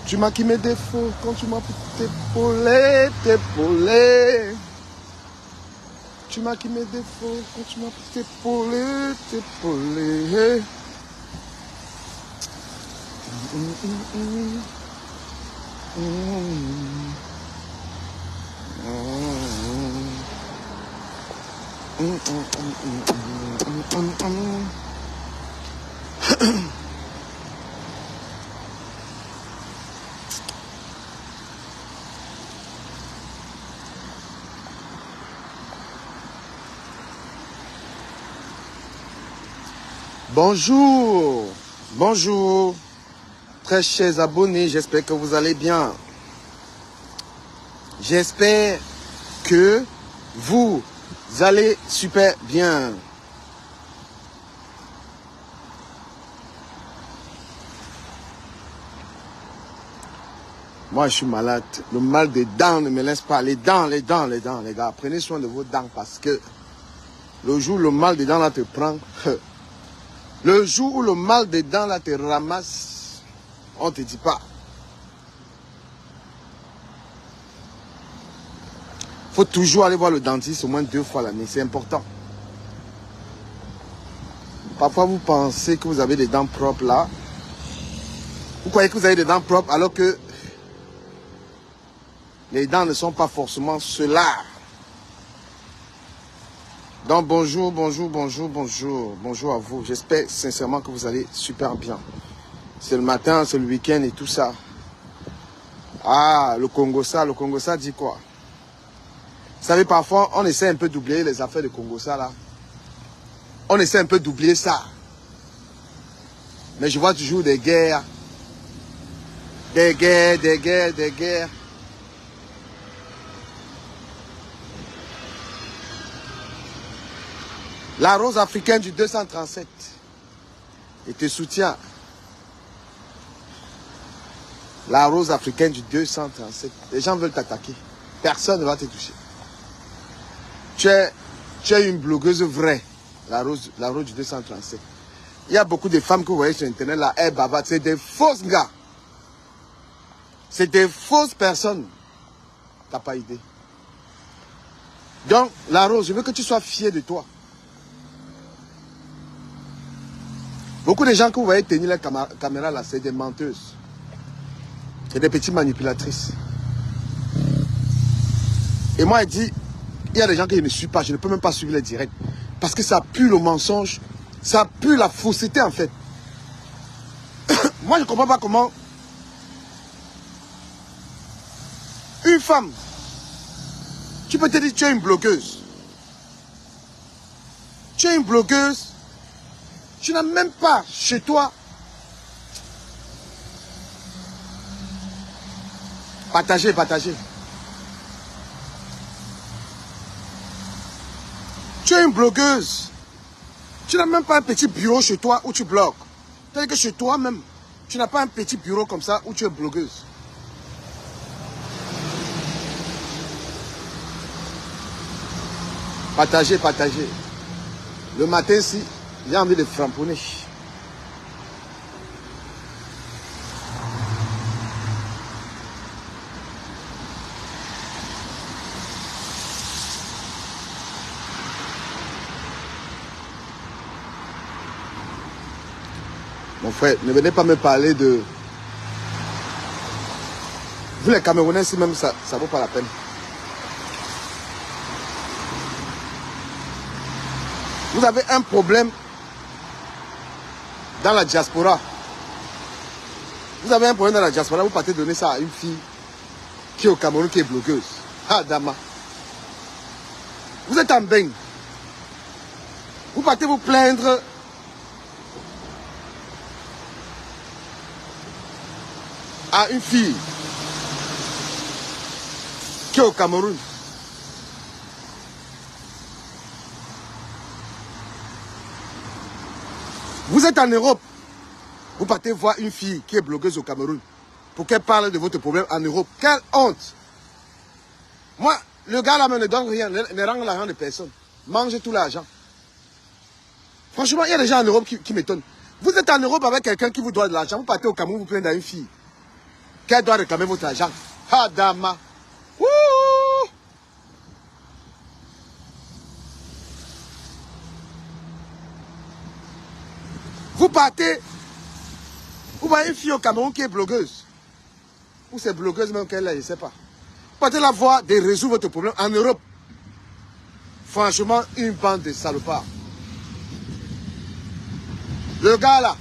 Tu m'as qui mes défauts quand tu m'as t'épauler, t'épauler. Tu m'as qui mes défauts quand tu m'as t'épauler, t'épauler. Bonjour, bonjour, très chers abonnés, j'espère que vous allez bien. J'espère que vous allez super bien. Moi, je suis malade. Le mal des dents ne me laisse pas. Les dents, les gars. Prenez soin de vos dents parce que le jour où le mal des dents là te prend, le jour où le mal des dents là te ramasse, on ne te dit pas. Il faut toujours aller voir le dentiste au moins 2 fois l'année, c'est important. Parfois, vous pensez que vous avez des dents propres là. Vous croyez que vous avez des dents propres alors que les dents ne sont pas forcément cela. Donc bonjour, bonjour, bonjour, bonjour. Bonjour à vous. J'espère sincèrement que vous allez super bien. C'est le matin, c'est le week-end et tout ça. Ah, le Congo ça dit quoi? Vous savez, parfois, on essaie un peu d'oublier les affaires de Congo ça là. On essaie un peu d'oublier ça. Mais je vois toujours des guerres. Des guerres, des guerres, des guerres. La rose africaine du 237. Et te soutient. La rose africaine du 237. Les gens veulent t'attaquer. Personne ne va te toucher. Tu es une blogueuse vraie. La rose du 237. Il y a beaucoup de femmes que vous voyez sur Internet là. Elles bavardent. C'est des fausses gars. C'est des fausses personnes. T'as pas idée. Donc, la rose, je veux que tu sois fier de toi. Beaucoup de gens que vous voyez tenir la caméra là, c'est des menteuses. C'est des petites manipulatrices. Et moi, il dit, il y a des gens que je ne suis pas, je ne peux même pas suivre les directs. Parce que ça pue le mensonge, ça pue la fausseté en fait. Moi, je ne comprends pas comment une femme, tu peux te dire, tu es une blogueuse. Tu es une blogueuse, tu n'as même pas chez toi. Partagez, partagez. Tu es une blogueuse. Tu n'as même pas un petit bureau chez toi où tu blogues. C'est-à-dire que chez toi-même, tu n'as pas un petit bureau comme ça où tu es blogueuse. Partagez, partagez. Le matin, si, j'ai envie de framponner. Mon frère, ne venez pas me parler de... Vous les Camerounais, si même ça ne vaut pas la peine. Vous avez un problème dans la diaspora. Vous avez un problème dans la diaspora, vous partez donner ça à une fille qui est au Cameroun, qui est blogueuse. Ah, Dama. Vous êtes en bain. Vous partez vous plaindre à une fille qui est au Cameroun. Vous êtes en Europe. Vous partez voir une fille qui est blogueuse au Cameroun pour qu'elle parle de votre problème en Europe. Quelle honte! Moi, le gars là ne donne rien, ne rend l'argent de personne. Mange tout l'argent. Franchement, il y a des gens en Europe qui m'étonnent. Vous êtes en Europe avec quelqu'un qui vous doit de l'argent, vous partez au Cameroun, vous plaignez à une fille. qu'elle doit réclamer votre argent. Ah, dama. Ouh. Vous partez, vous voyez une fille au Cameroun qui est blogueuse. Ou c'est blogueuse même qu'elle est, je ne sais pas. Vous partez la voir de résoudre votre problème en Europe. Franchement, une bande de salopards. Le gars là.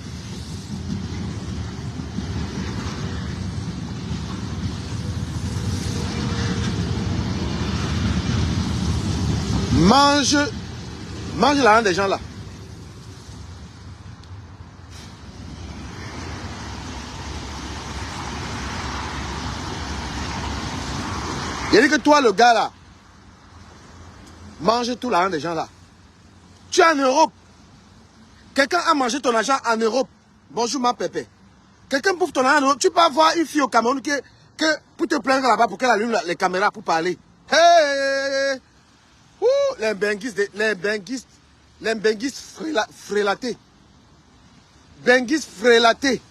Mange l'argent des gens là. Il dit que toi, le gars là, mange tout l'argent des gens là. Tu es en Europe. Quelqu'un a mangé ton argent en Europe. Bonjour ma pépé. Quelqu'un bouffe ton argent en Europe. Tu peux avoir une fille au Cameroun que pour te plaindre là-bas pour qu'elle allume les caméras pour parler. Hey! Ouh, les benguistes frélatés. Benguistes frélatés.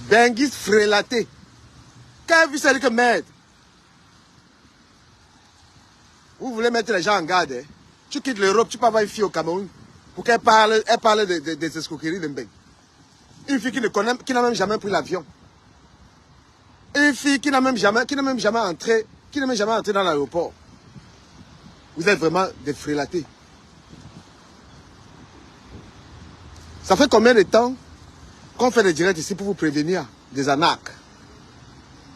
Benguistes frélatés. Quand vous savez que merde. Vous voulez mettre les gens en garde. Hein? Tu quittes l'Europe, tu peux avoir une fille au Cameroun pour qu'elle parle des escroqueries de Mbeng. Une fille qui n'a même jamais pris l'avion. Une fille qui n'a même jamais entré dans l'aéroport. Vous êtes vraiment des frélatés. Ça fait combien de temps qu'on fait des directs ici pour vous prévenir des arnaques?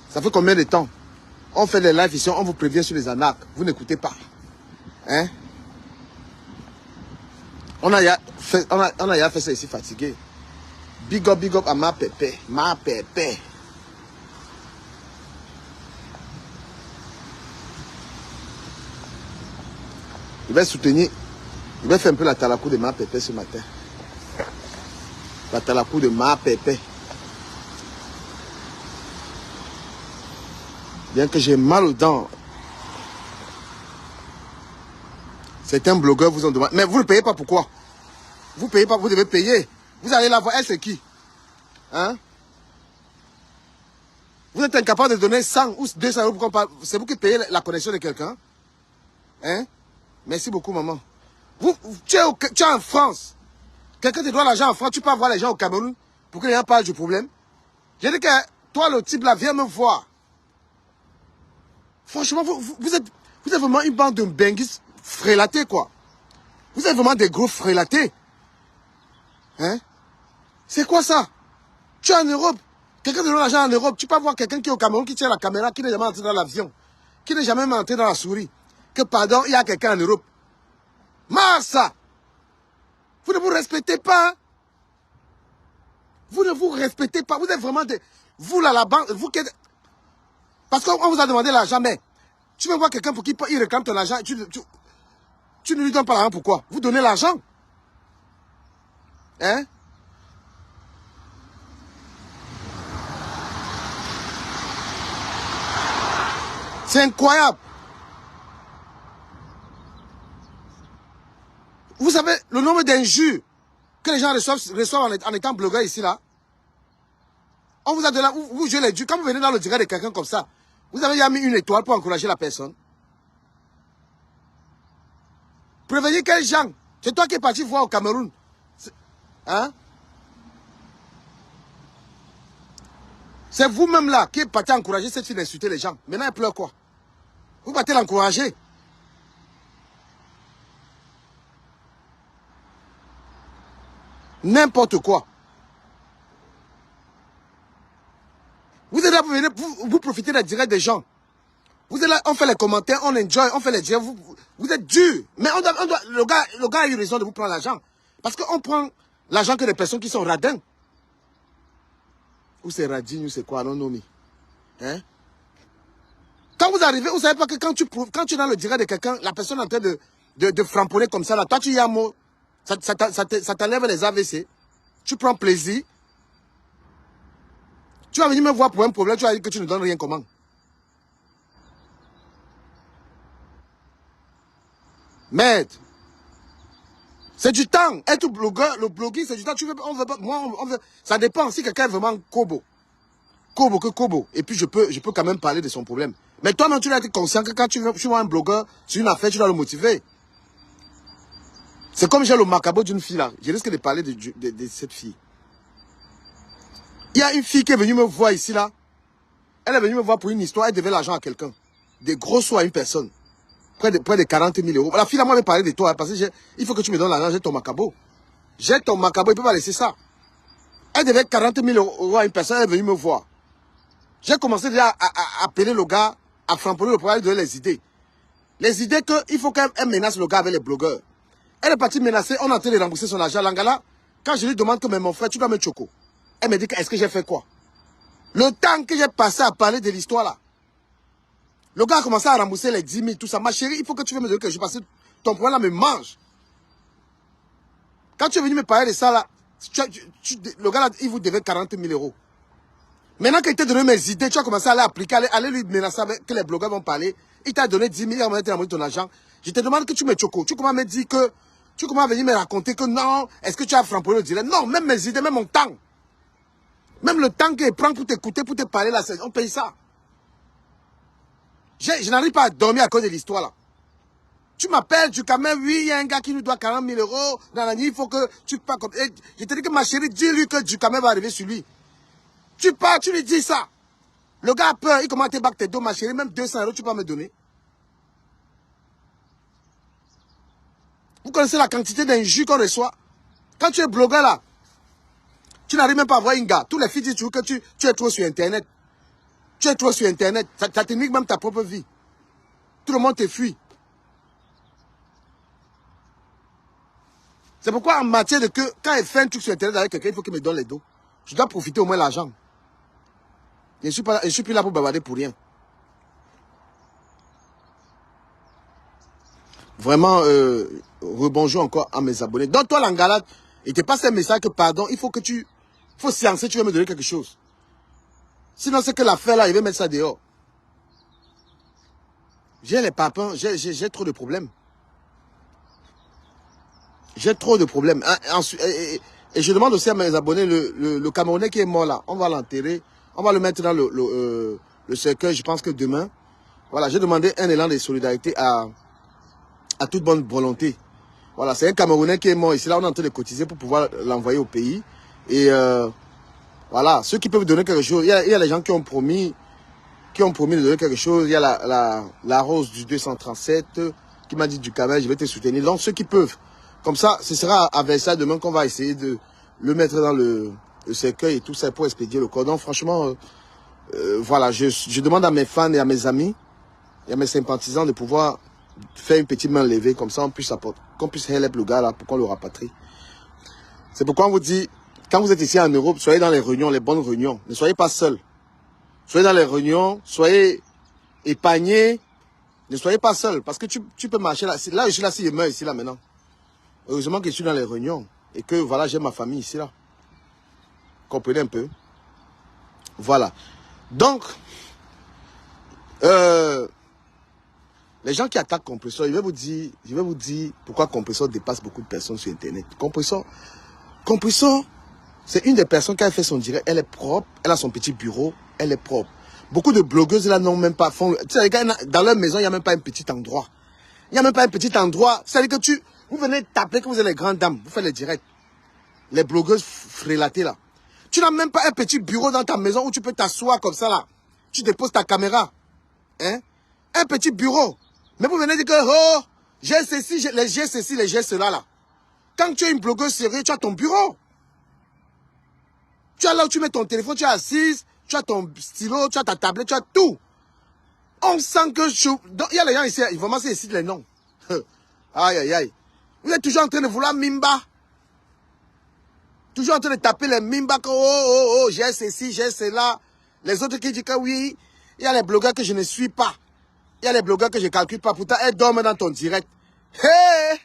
Ça fait combien de temps? On fait des lives ici, on vous prévient sur les arnaques. Vous n'écoutez pas. Hein? On a fait ça ici fatigué. Big up à ma pépé. Ma pépé. Je vais soutenir. Je vais faire un peu la talakou de ma pépé ce matin. La talakou de ma pépé. Bien que j'ai mal aux dents. Certains blogueurs vous ont demandé. Mais vous ne payez pas pourquoi? Vous ne payez pas, vous devez payer. Vous allez la voir, elle c'est qui? Hein? Vous êtes incapable de donner 100 ou 200 euros pour qu'on parle. C'est vous qui payez la connexion de quelqu'un? Hein? Merci beaucoup, maman. Tu es en France. Quelqu'un te doit l'argent en France. Tu peux avoir les gens au Cameroun pour que les gens parlent du problème. J'ai dit que toi, le type là, viens me voir. Franchement, vous êtes vraiment une bande de benguis frélatés, quoi. Vous êtes vraiment des gros frélatés. Hein? C'est quoi ça? Tu es en Europe. Quelqu'un te donne l'argent en Europe. Tu peux voir quelqu'un qui est au Cameroun, qui tient la caméra, qui n'est jamais entré dans l'avion, qui n'est jamais entré dans la souris. Que pardon, il y a quelqu'un en Europe. Massa! Vous ne vous respectez pas. Vous ne vous respectez pas. Vous êtes vraiment des... Vous là, la banque, vous qui êtes... Parce qu'on vous a demandé l'argent, mais tu veux voir quelqu'un pour qui il réclame ton argent, tu ne lui donnes pas l'argent, pourquoi? Vous donnez l'argent. Hein? C'est incroyable. Vous savez, le nombre d'injures que les gens reçoivent en étant blogueurs ici, là. On vous a donné, vous jouez les dieux. Quand vous venez dans le direct de quelqu'un comme ça, vous avez déjà mis une étoile pour encourager la personne. Prévenez quels gens? C'est toi qui es parti voir au Cameroun. Hein? C'est vous-même là qui est parti encourager cette fille d'insulter les gens. Maintenant, elle pleure quoi? Vous partez l'encourager. N'importe quoi. Vous êtes là pour venir, vous profitez des directs des gens. Vous êtes là, on fait les commentaires, on enjoy, on fait les directs. Vous êtes dur. Mais le gars a eu raison de vous prendre l'argent. Parce qu'on prend l'argent que des personnes qui sont radins. Ou c'est radin, ou c'est quoi, non, nomi. Hein? Quand vous arrivez, vous savez pas que quand tu es dans le direct de quelqu'un, la personne est en train de framponner comme ça, là, toi tu y as un mot, ça t'enlève les AVC. Tu prends plaisir. Tu vas venir me voir pour un problème, tu vas dire que tu ne donnes rien comment. Merde. C'est du temps. Être blogueur, le blogging, c'est du temps. Tu veux, on veut pas, moi, on veut, ça dépend. Si quelqu'un est vraiment Kobo. Et puis je peux quand même parler de son problème. Mais toi-même, tu dois être conscient que quand tu vois un blogueur sur une affaire, tu dois le motiver. C'est comme j'ai le macabo d'une fille là. Je risque de parler de cette fille. Il y a une fille qui est venue me voir ici là. Elle est venue me voir pour une histoire. Elle devait l'argent à quelqu'un. Des gros sous à une personne. Près de 40 000 euros. La fille là, moi, elle m'a parlé de toi. Parce que il faut que tu me donnes l'argent. J'ai ton macabo. J'ai ton macabo. Il ne peut pas laisser ça. Elle devait 40 000 euros à une personne. Elle est venue me voir. J'ai commencé déjà à appeler le gars, à framponner le problème, de les idées. Les idées qu'il faut qu'elle menace le gars avec les blogueurs. Elle est partie menacer, on a tenté de rembourser son argent. L'angala, quand je lui demande que mais mon frère, tu dois me choco. Elle me dit, est-ce que j'ai fait quoi? Le temps que j'ai passé à parler de l'histoire là, le gars a commencé à rembourser les 10 000, tout ça. Ma chérie, il faut que tu me donner quelque chose parce que ton problème là me mange. Quand tu es venu me parler de ça là, le gars là, il vous devait 40 000 euros. Maintenant qu'il t'a donné mes idées, tu as commencé à l'appliquer, aller lui menacer avec, que les blogueurs vont parler. Il t'a donné 10 000, il a donné ton argent. Je te demande que tu me choco. Tu commences à me dire que, tu commences à venir me raconter que non, est-ce que tu as framponné le direct? Non, même mes idées, même mon temps. Même le temps qu'il prend pour t'écouter, pour te parler là, on paye ça. Je n'arrive pas à dormir à cause de l'histoire là. Tu m'appelles, tu quand même, oui, il y a un gars qui nous doit 40 000 euros. Dans la nuit, il faut que tu pars comme. Et je te dis que ma chérie, dis-lui que du quand même va arriver sur lui. Tu pars, tu lui dis ça. Le gars a peur, il commence à te battre tes dos, ma chérie, même 200 euros, tu peux me donner. Vous connaissez la quantité d'injures qu'on reçoit? Quand tu es blogueur là, tu n'arrives même pas à voir un gars. Tous les filles disent que tu es trop sur Internet. Tu es trop sur Internet. Ça te nique même ta propre vie. Tout le monde te fuit. C'est pourquoi en matière de que, quand elle fait un truc sur Internet avec quelqu'un, il faut qu'il me donne les dos. Je dois profiter au moins de l'argent. Je ne suis plus là pour bavarder pour rien. Vraiment, rebonjour encore à mes abonnés. Donc toi, l'Angala, il te passe un message que pardon, il faut que tu... Il faut séancer, tu vas me donner quelque chose. Sinon, c'est que l'affaire là, il va mettre ça dehors. J'ai les papins, j'ai trop de problèmes. J'ai trop de problèmes. Et je demande aussi à mes abonnés, le Camerounais qui est mort là, on va l'enterrer. On va le mettre dans le cercueil, je pense que demain. Voilà, j'ai demandé un élan de solidarité à toute bonne volonté. Voilà, c'est un Camerounais qui est mort ici. Là, on est en train de cotiser pour pouvoir l'envoyer au pays. Et voilà, ceux qui peuvent donner quelque chose, il y a les gens qui ont promis de donner quelque chose. Il y a la Rose du 237 qui m'a dit du Cameroun, je vais te soutenir. Donc, ceux qui peuvent. Comme ça, ce sera avec ça demain qu'on va essayer de le mettre dans le cercueil et tout ça pour expédier le corps. Donc, franchement, voilà, je demande à mes fans et à mes amis et à mes sympathisants de pouvoir faire une petite main levée, comme ça on puisse apporter, qu'on puisse help le gars là pour qu'on le rapatrie. C'est pourquoi on vous dit, quand vous êtes ici en Europe, soyez dans les réunions, les bonnes réunions. Ne soyez pas seuls. Soyez dans les réunions, soyez épargnés. Ne soyez pas seuls, parce que tu peux marcher là. Là, je suis là, si je meurs ici là maintenant. Heureusement que je suis dans les réunions et que voilà, j'ai ma famille ici là. Comprenez un peu. Voilà. Donc, les gens qui attaquent Compressor, je vais vous dire pourquoi Compressor dépasse beaucoup de personnes sur Internet. Compressor, c'est une des personnes qui a fait son direct. Elle est propre, elle a son petit bureau, elle est propre. Beaucoup de blogueuses là n'ont même pas tu sais, les gars, dans leur maison, il n'y a même pas un petit endroit. Il n'y a même pas un petit endroit. C'est-à-dire que vous venez taper que vous êtes les grandes dames, vous faites les directs. Les blogueuses frélatées là. Tu n'as même pas un petit bureau dans ta maison où tu peux t'asseoir comme ça là. Tu déposes ta caméra. Hein? Un petit bureau. Mais vous venez dire que, oh, j'ai ceci, j'ai cela là. Quand tu es une blogueuse sérieuse, tu as ton bureau. Tu as là où tu mets ton téléphone, tu es assise, tu as ton stylo, tu as ta tablette, tu as tout. On sent que il y a les gens ici, ils vont commencer ici les noms. Aïe, aïe, aïe. Vous êtes toujours en train de vouloir Mimba. Toujours en train de taper les Mimba que, oh, j'ai ceci, j'ai cela. Les autres qui disent que oui, il y a les blogueurs que je ne suis pas. Il y a les blogueurs que je ne calcule pas. Pourtant, elles dorment dans ton direct. Hey!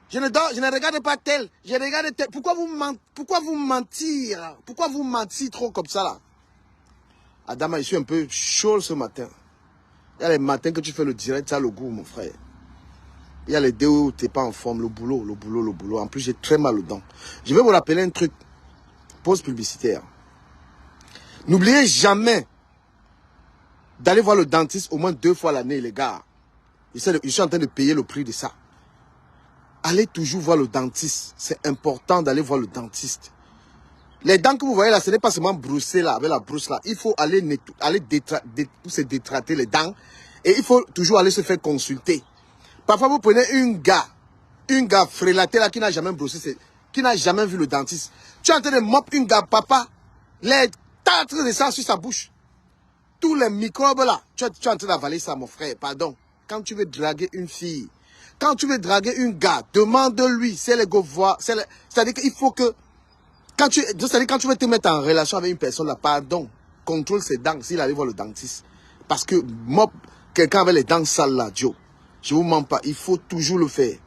Je ne regarde pas tel. Je regarde tel. Pourquoi vous mentir? Pourquoi vous mentir trop comme ça là? Adama, je suis un peu chaud ce matin. Il y a les matins que tu fais le direct, ça a le goût, mon frère. Il y a les deux où tu n'es pas en forme, le boulot. En plus, j'ai très mal aux dents. Je vais vous rappeler un truc. Pause publicitaire. N'oubliez jamais d'aller voir le dentiste au moins 2 fois l'année, les gars. Je suis en train de payer le prix de ça. Allez toujours voir le dentiste. C'est important d'aller voir le dentiste. Les dents que vous voyez là, ce n'est pas seulement brosser là, avec la brosse là. Il faut aller se détrater les dents. Et il faut toujours aller se faire consulter. Parfois, vous prenez une gars frélaté là, qui n'a jamais brossé, qui n'a jamais vu le dentiste. Tu es en train de mop une gars, papa, les tartres de sang sur sa bouche. Tous les microbes là, tu es en train d'avaler ça, mon frère, pardon. Quand tu veux draguer une fille, quand tu veux draguer une gars, demande-lui, c'est les go voir, c'est-à-dire qu'il faut que, quand tu veux te mettre en relation avec une personne là, pardon, contrôle ses dents s'il allait voir le dentiste. Parce que mop quelqu'un avec les dents sales là, Joe, je vous mens pas, il faut toujours le faire.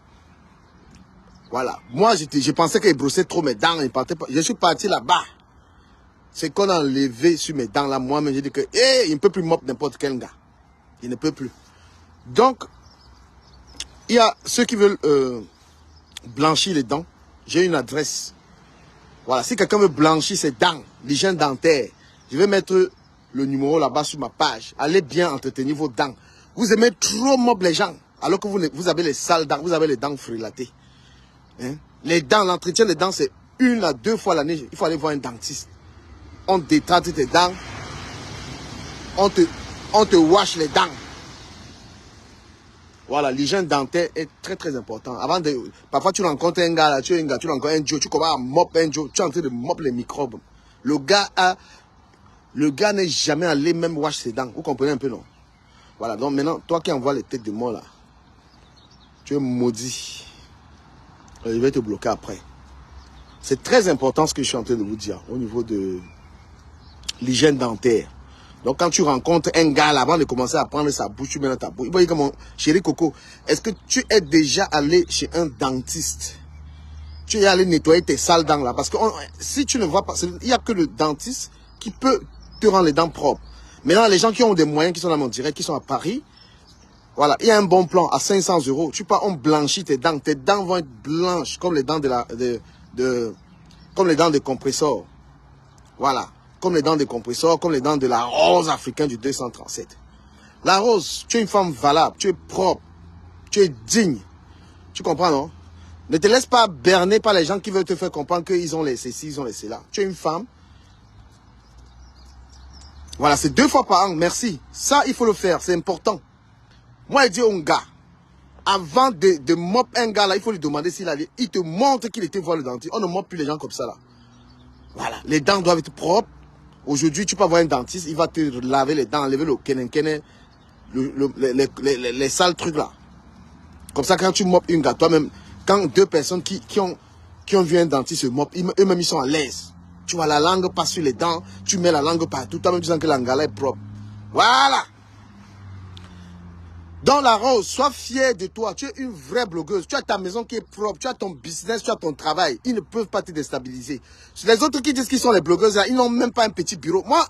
Voilà. Moi, je pensais qu'il brossait trop mes dents. Je suis parti là-bas. C'est qu'on a enlevé sur mes dents là. Moi-même, j'ai dit que, il ne peut plus mop n'importe quel gars. Il ne peut plus. Donc, il y a ceux qui veulent blanchir les dents. J'ai une adresse. Voilà. Si quelqu'un veut blanchir ses dents, l'hygiène dentaire, je vais mettre le numéro là-bas sur ma page. Allez bien entretenir vos dents. Vous aimez trop mop les gens. Alors que vous avez les sales dents. Vous avez les dents frélatées. Hein? Les dents, l'entretien des dents, c'est 1 à 2 fois l'année. Il faut aller voir un dentiste. On détrate tes dents. On te wash les dents. Voilà, l'hygiène dentaire est très très important. Parfois tu rencontres un gars là, tu rencontres un Joe, tu commences à mop un Joe, tu es en train de mop les microbes. Le gars n'est jamais allé même wash ses dents. Vous comprenez un peu, non? Voilà, donc maintenant, toi qui envoies les têtes de mort là, tu es maudit. Je vais te bloquer après. C'est très important ce que je suis en train de vous dire au niveau de l'hygiène dentaire. Donc quand tu rencontres un gars là, avant de commencer à prendre sa bouche, tu mets dans ta bouche. Il va dire comme chéri Coco, est-ce que tu es déjà allé chez un dentiste? Tu es allé nettoyer tes sales dents là? Parce que si tu ne vois pas, il n'y a que le dentiste qui peut te rendre les dents propres. Maintenant, les gens qui ont des moyens, qui sont dans mon direct, qui sont à Paris, voilà, il y a un bon plan à 500 €. Tu pars, on blanchit tes dents vont être blanches comme les dents comme les dents des compresseurs. Voilà, comme les dents des compresseurs, comme les dents de la rose africaine du 237. La rose, tu es une femme valable, tu es propre, tu es digne. Tu comprends, non? Ne te laisse pas berner par les gens qui veulent te faire comprendre qu'ils ont les ceci, ils ont les cela. Tu es une femme. Voilà, c'est 2 fois par an, merci. Ça, il faut le faire, c'est important. Moi, je dis au gars, avant de mop un gars là, il faut lui demander s'il allait. Il te montre qu'il était voir le dentiste. On ne mop plus les gens comme ça là. Voilà, les dents doivent être propres. Aujourd'hui, tu peux avoir un dentiste, il va te laver les dents, enlever le kenen, les sales trucs là. Comme ça, quand tu mopes une gars, toi-même, quand 2 personnes qui ont vu un dentiste se mopent, eux-mêmes ils sont à l'aise. Tu vois, la langue passe sur les dents, tu mets la langue partout, toi-même tu sens que la langue est propre. Voilà. Dans la rose, sois fier de toi. Tu es une vraie blogueuse. Tu as ta maison qui est propre. Tu as ton business, tu as ton travail. Ils ne peuvent pas te déstabiliser. Les autres qui disent qu'ils sont les blogueuses, là, ils n'ont même pas un petit bureau. Moi,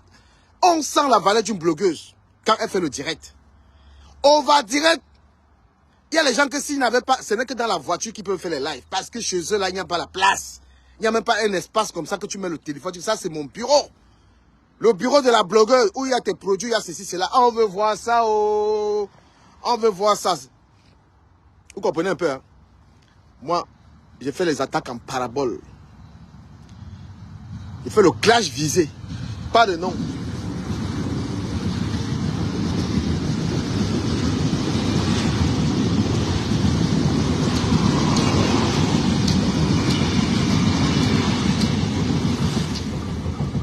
on sent la valeur d'une blogueuse quand elle fait le direct. On va direct. Il y a les gens que s'ils n'avaient pas, ce n'est que dans la voiture qu'ils peuvent faire les lives. Parce que chez eux, là, il n'y a pas la place. Il n'y a même pas un espace comme ça que tu mets le téléphone. Tu dis, ça, c'est mon bureau. Le bureau de la blogueuse où il y a tes produits, il y a ceci, cela. On veut voir ça, oh. On veut voir ça. Vous comprenez un peu, hein? Moi, j'ai fait les attaques en parabole. J'ai fait le clash visé. Pas de nom.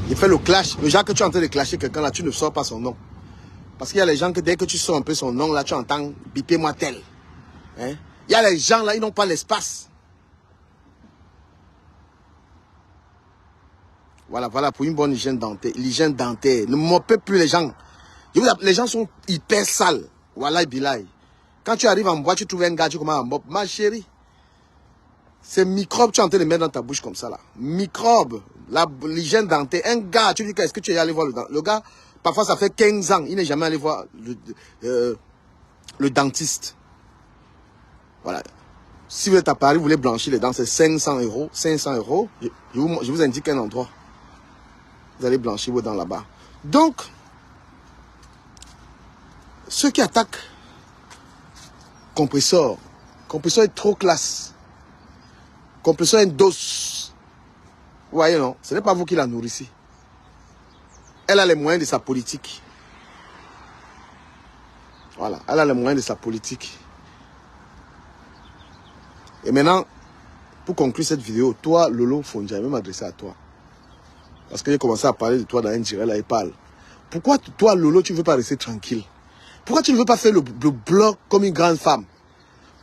J'ai fait le clash. Le genre que tu es en train de clasher quelqu'un là, tu ne sors pas son nom. Parce qu'il y a les gens que dès que tu sors un peu son nom, là, tu entends bipez-moi tel. Hein? Il y a les gens là, ils n'ont pas l'espace. Voilà, voilà, pour une bonne hygiène dentaire. L'hygiène dentaire. Ne mopez plus les gens. Les gens sont hyper sales. Voilà, bilaï. Quand tu arrives en boîte, tu trouves un gars, tu commences à mop. Ma chérie, ces microbes, tu es en train de mettre dans ta bouche comme ça là. Microbes, l'hygiène dentaire. Un gars, tu dis, est-ce que tu es allé voir le dentiste? Le gars, parfois, ça fait 15 ans, il n'est jamais allé voir le dentiste. Voilà. Si vous êtes à Paris, vous voulez blanchir les dents, c'est 500 euros. 500 euros. Je vous indique un endroit. Vous allez blanchir vos dents là-bas. Donc, ceux qui attaquent Compressor est trop classe. Compressor est une dose. Vous voyez, non? Ce n'est pas vous qui la nourrissez. Elle a les moyens de sa politique. Voilà, elle a les moyens de sa politique. Et maintenant, pour conclure cette vidéo, toi, Lolo Fondia, je vais m'adresser à toi. Parce que j'ai commencé à parler de toi dans un direct, là, il parle. Pourquoi toi, Lolo, tu ne veux pas rester tranquille? Pourquoi tu ne veux pas faire le blog comme une grande femme?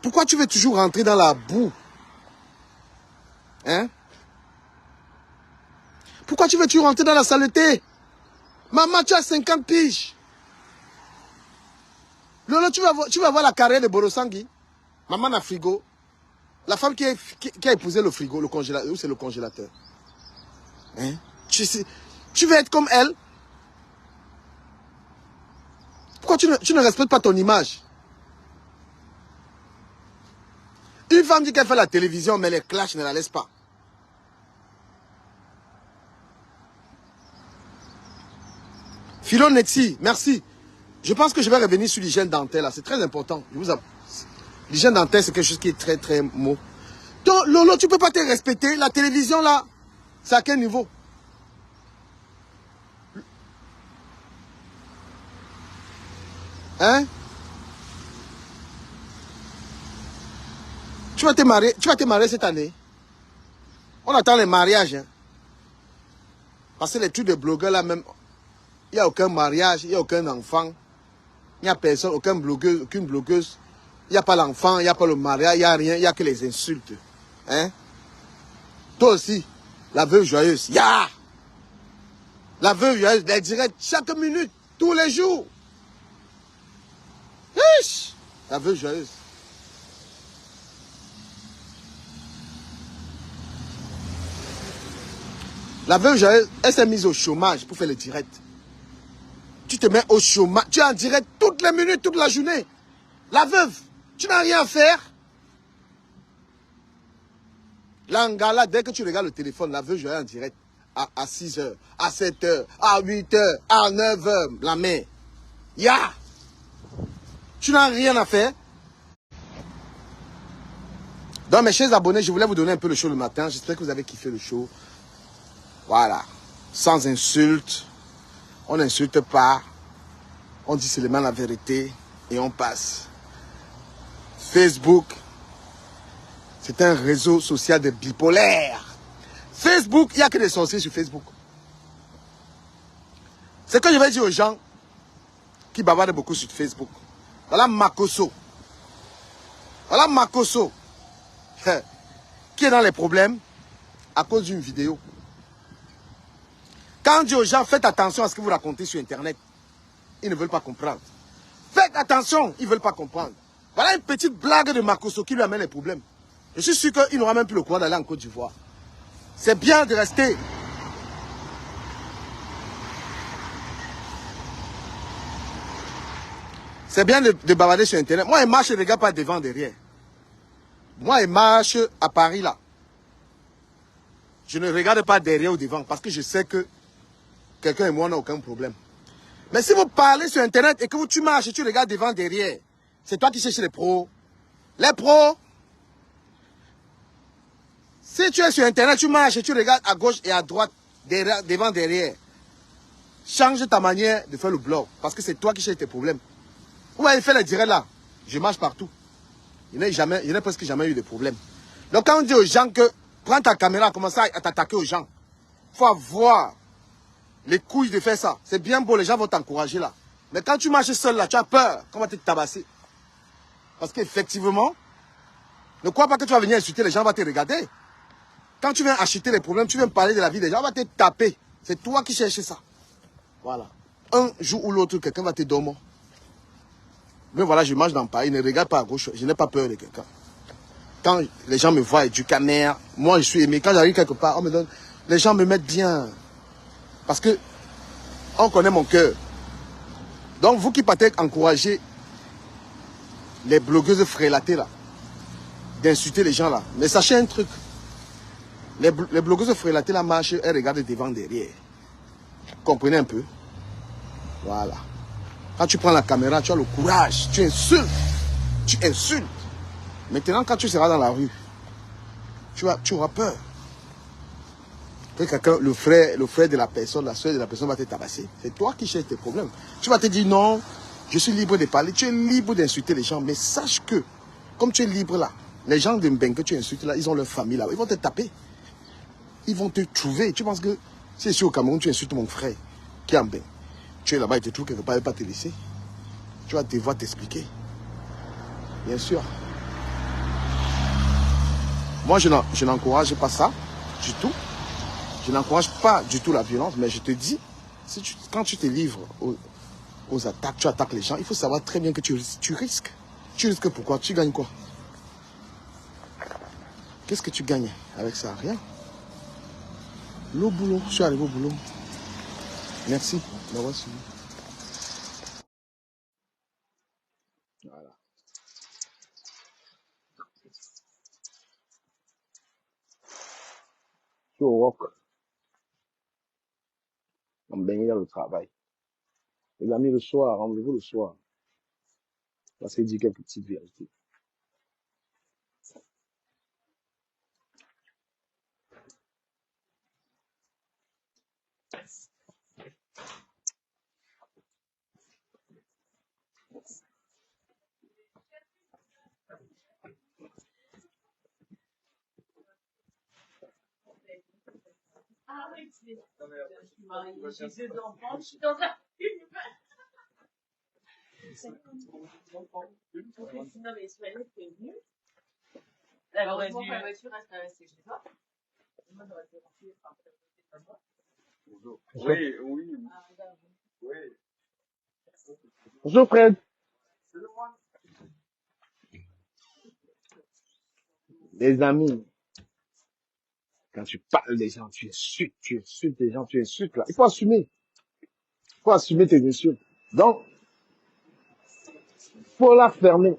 Pourquoi tu veux toujours rentrer dans la boue? Hein? Pourquoi tu veux toujours rentrer dans la saleté? Maman, tu as 50 piges. Lolo, tu vas voir la carrière de Borosangui. Maman a frigo. La femme qui a épousé le frigo, le congélateur, où c'est le congélateur? Hein? Tu veux être comme elle? Pourquoi tu ne respectes pas ton image? Une femme dit qu'elle fait la télévision, mais les clashs ne la laissent pas. Philon Nexi, merci. Je pense que je vais revenir sur l'hygiène dentaire, c'est très important. L'hygiène dentaire, c'est quelque chose qui est très, très mot. Donc, Lolo, tu ne peux pas te respecter. La télévision, là, c'est à quel niveau? Hein? Tu vas te marier cette année. On attend les mariages. Hein? Parce que les trucs de blogueurs, là, même, il n'y a aucun mariage, il n'y a aucun enfant. Il n'y a personne, aucune blogueuse. Il n'y a pas l'enfant, il n'y a pas le mariage, il n'y a rien, il n'y a que les insultes. Hein? Toi aussi, la veuve joyeuse. Ya! La veuve joyeuse, les directs chaque minute, tous les jours. Hich! La veuve joyeuse. La veuve joyeuse, elle s'est mise au chômage pour faire le direct. Tu te mets au chômage, tu es en direct toutes les minutes, toute la journée. La veuve, tu n'as rien à faire. L'Angala, dès que tu regardes le téléphone, la veuve joyeuse en direct à 6 h, à 7 h, à 8 h, à 9 h, la main. Ya! Tu n'as rien à faire. Donc mes chers abonnés, je voulais vous donner un peu le show le matin. J'espère que vous avez kiffé le show. Voilà. Sans insulte. On n'insulte pas. On dit seulement la vérité et on passe. Facebook, c'est un réseau social de bipolaires. Facebook, il n'y a que des sorciers sur Facebook. C'est que je vais dire aux gens qui bavardent beaucoup sur Facebook. Voilà Makoso. Voilà Makoso. Qui est dans les problèmes à cause d'une vidéo. Quand on dit aux gens, faites attention à ce que vous racontez sur Internet, ils ne veulent pas comprendre. Faites attention, ils ne veulent pas comprendre. Voilà une petite blague de Makoso qui lui amène les problèmes. Je suis sûr qu'il n'aura même plus le courage d'aller en Côte d'Ivoire. C'est bien de rester. C'est bien de bavarder sur Internet. Moi, il marche, je ne regarde pas devant, derrière. Moi, il marche à Paris, là. Je ne regarde pas derrière ou devant parce que je sais que quelqu'un et moi n'a aucun problème. Mais si vous parlez sur Internet et que tu marches et tu regardes devant, derrière, c'est toi qui cherches les pros. Les pros. Si tu es sur Internet, tu marches et tu regardes à gauche et à droite, derrière, devant, derrière. Change ta manière de faire le blog parce que c'est toi qui cherches tes problèmes. Ouais, il fait les directs là. Je marche partout. Il n'a presque jamais eu de problème. Donc quand on dit aux gens que prends ta caméra, commence à t'attaquer aux gens. Il faut avoir les couilles de faire ça. C'est bien beau, les gens vont t'encourager là. Mais quand tu marches seul là, tu as peur qu'on va te tabasser. Parce qu'effectivement, ne crois pas que tu vas venir insulter, les gens vont te regarder. Quand tu viens acheter les problèmes, tu viens parler de la vie des gens, on va te taper. C'est toi qui cherches ça. Voilà. Un jour ou l'autre, quelqu'un va te dormir. Mais voilà, je marche dans Paris, ne regarde pas à gauche, je n'ai pas peur de quelqu'un. Quand les gens me voient du caméra, moi je suis aimé. Quand j'arrive quelque part, on me donne, les gens me mettent bien. Parce que on connaît mon cœur. Donc vous qui partez encourager les blogueuses frélatées là, d'insulter les gens là. Mais sachez un truc. Les blogueuses frélatées la marche, elles regardent devant, derrière. Comprenez un peu? Voilà. Quand tu prends la caméra, tu as le courage. Tu insultes. Tu insultes. Maintenant, quand tu seras dans la rue, tu auras peur. Quelqu'un, le frère de la personne, la soeur de la personne va te tabasser. C'est toi qui cherches tes problèmes. Tu vas te dire non, je suis libre de parler. Tu es libre d'insulter les gens. Mais sache que, comme tu es libre là, les gens de Mben que tu insultes là, ils ont leur famille là. Ils vont te taper. Ils vont te trouver. Tu penses que si ici au Cameroun, tu insultes mon frère qui est en Mben. Tu es là-bas, il te trouve quelque part, il ne va pas te laisser. Tu vas devoir t'expliquer. Bien sûr. Moi, je n'encourage pas ça du tout. Je n'encourage pas du tout la violence, mais je te dis, quand tu te livres aux attaques, tu attaques les gens, il faut savoir très bien que tu risques. Tu risques pourquoi? Tu gagnes quoi? Qu'est-ce que tu gagnes avec ça? Rien. Le boulot, je suis arrivé au boulot. Merci d'avoir suivi. Voilà. Je suis au rock. On me baigne dans le travail. Les amis, le soir, rendez-vous le soir. Parce qu'il dit quelques petites vérités. Oui, oui. Bonjour Fred. Les amis, quand tu parles des gens, tu insultes des gens, tu insultes là. Il faut assumer. Il faut assumer tes insultes. Donc, faut la fermer.